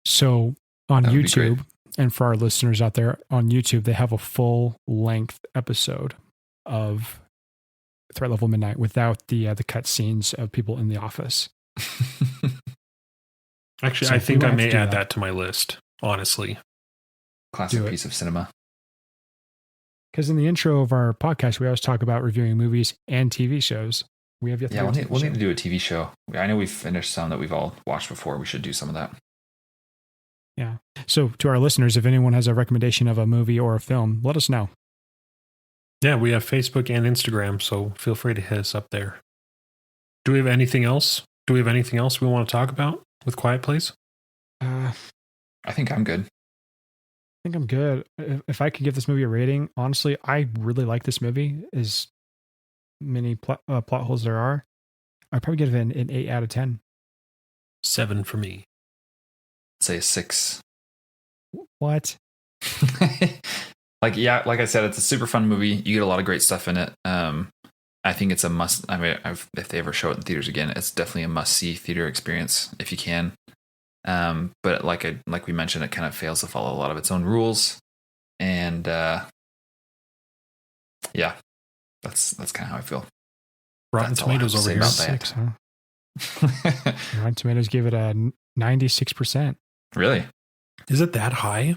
So on That would be great. YouTube, and for our listeners out there on YouTube, they have a full length episode of Threat Level Midnight without the cut scenes of people in the office. Actually, So I we think might I have may to do add that. that to my list, honestly. Classic Do it. piece of cinema. Because in the intro of our podcast, we always talk about reviewing movies and TV shows. We have yet to Yeah, do a TV we'll show. need to do a TV show. I know we've finished some that we've all watched before. We should do some of that. So to our listeners, if anyone has a recommendation of a movie or a film, let us know. Yeah, we have Facebook and Instagram, so feel free to hit us up there. Do we have anything else? Do we have anything else we want to talk about with Quiet Place? I I think I'm good. think I'm good. If I could give this movie a rating, honestly, I really like this movie. As many plot holes there are, I'd probably give it an 8 out of 10. 7 for me. Say a 6. What? Like I said, it's a super fun movie. You get a lot of great stuff in it. I think it's a must. I mean, if they ever show it in theaters again, it's definitely a must-see theater experience if you can. But like we mentioned, it kind of fails to follow a lot of its own rules, and yeah, that's kind of how I feel. Rotten That's all I have Tomatoes to over say here. about that. 6, huh? Rotten Tomatoes gave it a 96%. Really? Is it that high?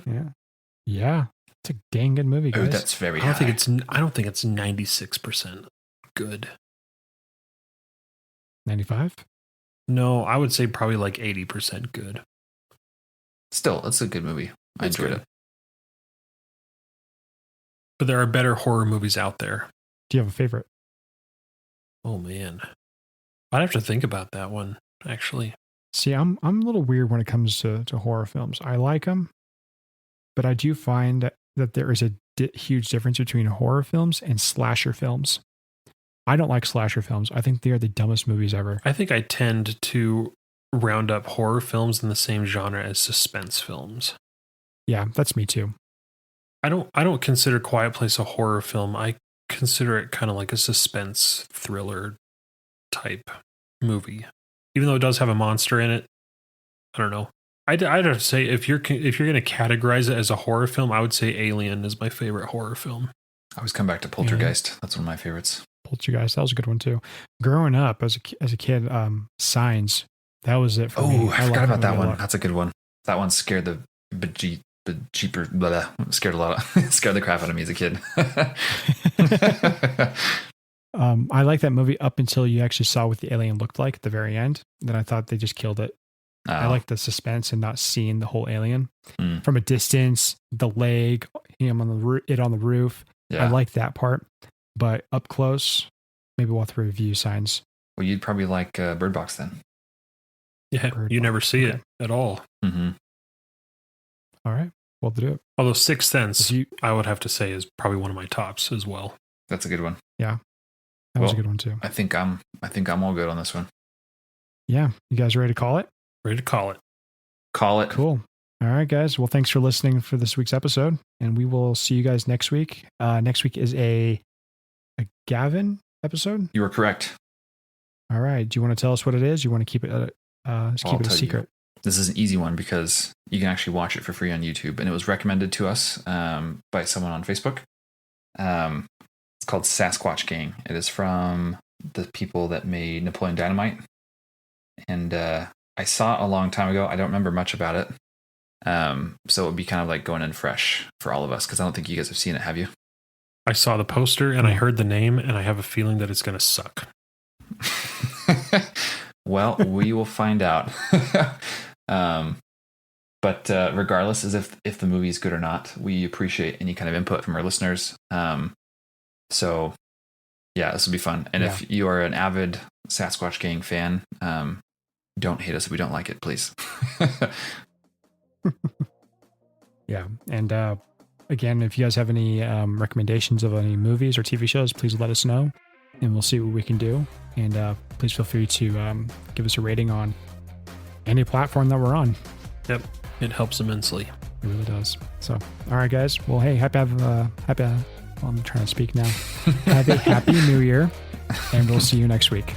Yeah, it's a dang good movie, Oh, guys. that's very I high. don't think it's 96% good. 95. No, I would say probably like 80% good. Still, it's a good movie. I It's enjoyed good. it. But there are better horror movies out there. Do you have a favorite? Oh man. I'd have to think about that one, actually. See, I'm a little weird when it comes to horror films. I like them, but I do find that there is a huge difference between horror films and slasher films. I don't like slasher films. I think they are the dumbest movies ever. I think I tend to round up horror films in the same genre as suspense films. Yeah, that's me too. I don't consider Quiet Place a horror film. I consider it kind of like a suspense thriller type movie. Even though it does have a monster in it, I don't know. I'd have to say if you're going to categorize it as a horror film, I would say Alien is my favorite horror film. I always come back to Poltergeist. That's one of my favorites. Poltergeist, that was a good one too. Growing up as a kid, Signs, that was it for me. Oh, I forgot about that movie a one. lot. That's a good one. That one scared the cheaper, scared a lot of, scared the crap out of me as a kid. I like that movie up until you actually saw what the alien looked like at the very end. Then I thought they just killed it. I like the suspense and not seeing the whole alien from a distance, the leg, him on the roof. Yeah. I like that part, but up close, maybe we'll have to review Signs. Well, you'd probably like Bird Box then. Yeah, Bird you never Box, see okay. it at all. Mm-hmm. All right, we'll do it. Although Sixth Sense, If you- I would have to say, is probably one of my tops as well. That's a good one. That was a Well, good one too. I think I'm all good on this one. Yeah, you guys ready to call it? Ready to call it. Call it. Cool. All right, guys. Well, thanks for listening for this week's episode, and we will see you guys next week. Next week is a Gavin episode. You were correct. All right. Do you want to tell us what it is? You want to keep it a tell you. secret? This is an easy one because you can actually watch it for free on YouTube, and it was recommended to us by someone on Facebook. It's called Sasquatch Gang. It is from the people that made Napoleon Dynamite, and I saw it a long time ago. I don't remember much about it, so it would be kind of like going in fresh for all of us because I don't think you guys have seen it. Have you? I saw the poster and I heard the name, and I have a feeling that it's going to suck. Well, we will find out. But regardless, as if the movie is good or not, we appreciate any kind of input from our listeners. So yeah, this will be fun. And if you are an avid Sasquatch Gang fan, don't hate us if we don't like it, please. Yeah. And again, if you guys have any recommendations of any movies or TV shows, please let us know, and we'll see what we can do. And please feel free to give us a rating on any platform that we're on. Yep. It helps immensely. It really does. So, all right, guys. Well, hey, I'm trying to speak now. Have a happy New Year, and we'll see you next week.